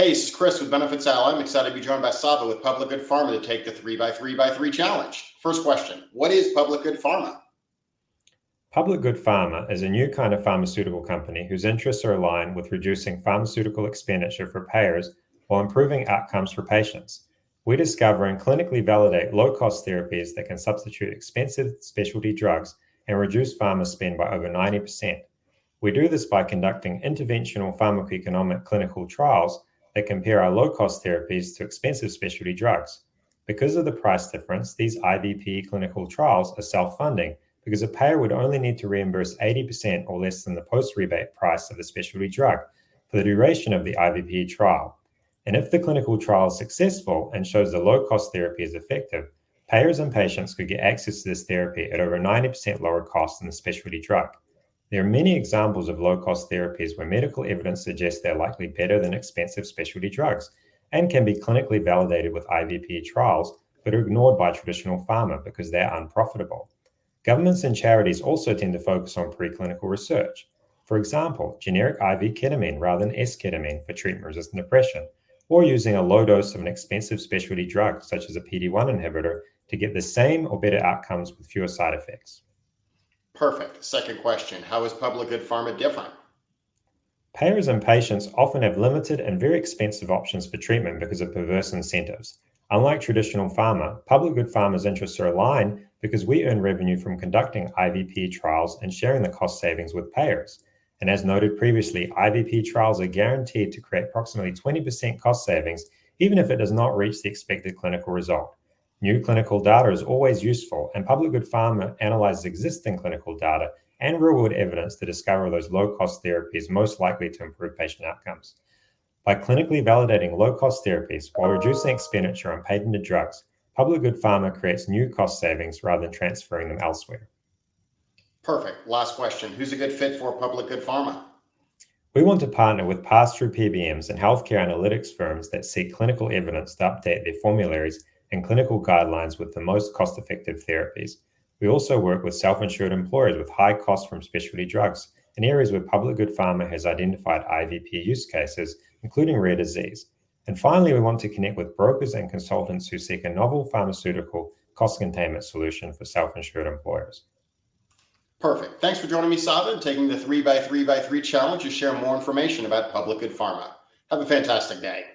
Hey, this is Chris with Benefits Ally. I'm excited to be joined by Savva with Public Good Pharma to take the 3x3x3 challenge. First question, what is Public Good Pharma? Public Good Pharma is a new kind of pharmaceutical company whose interests are aligned with reducing pharmaceutical expenditure for payers while improving outcomes for patients. We discover and clinically validate low-cost therapies that can substitute expensive specialty drugs and reduce pharma spend by over 90%. We do this by conducting interventional pharmacoeconomic clinical trials that compare our low-cost therapies to expensive specialty drugs. Because of the price difference, these IVPE clinical trials are self-funding because a payer would only need to reimburse 80% or less than the post-rebate price of the specialty drug for the duration of the IVPE trial. And if the clinical trial is successful and shows the low-cost therapy is effective, payers and patients could get access to this therapy at over 90% lower cost than the specialty drug. There are many examples of low-cost therapies where medical evidence suggests they're likely better than expensive specialty drugs and can be clinically validated with IVPE trials, but are ignored by traditional pharma because they're unprofitable. Governments and charities also tend to focus on preclinical research. For example, generic IV ketamine rather than S-ketamine for treatment-resistant depression, or using a low dose of an expensive specialty drug such as a PD-1 inhibitor to get the same or better outcomes with fewer side effects. Perfect. Second question, how is Public Good Pharma different? Payers and patients often have limited and very expensive options for treatment because of perverse incentives. Unlike traditional pharma, Public Good Pharma's interests are aligned because we earn revenue from conducting IVPE trials and sharing the cost savings with payers. And as noted previously, IVPE trials are guaranteed to create approximately 20% cost savings, even if it does not reach the expected clinical result. New clinical data is always useful, and Public Good Pharma analyzes existing clinical data and real-world evidence to discover those low-cost therapies most likely to improve patient outcomes. By clinically validating low-cost therapies while reducing expenditure on patented drugs, Public Good Pharma creates new cost savings rather than transferring them elsewhere. Perfect. Last question, who's a good fit for Public Good Pharma? We want to partner with pass-through PBMs and healthcare analytics firms that seek clinical evidence to update their formularies and clinical guidelines with the most cost-effective therapies. We also work with self-insured employers with high costs from specialty drugs in areas where Public Good Pharma has identified IVP use cases, including rare disease. And finally, we want to connect with brokers and consultants who seek a novel pharmaceutical cost containment solution for self-insured employers. Perfect. Thanks for joining me, Savva, and taking the 3x3x3 challenge to share more information about Public Good Pharma. Have a fantastic day.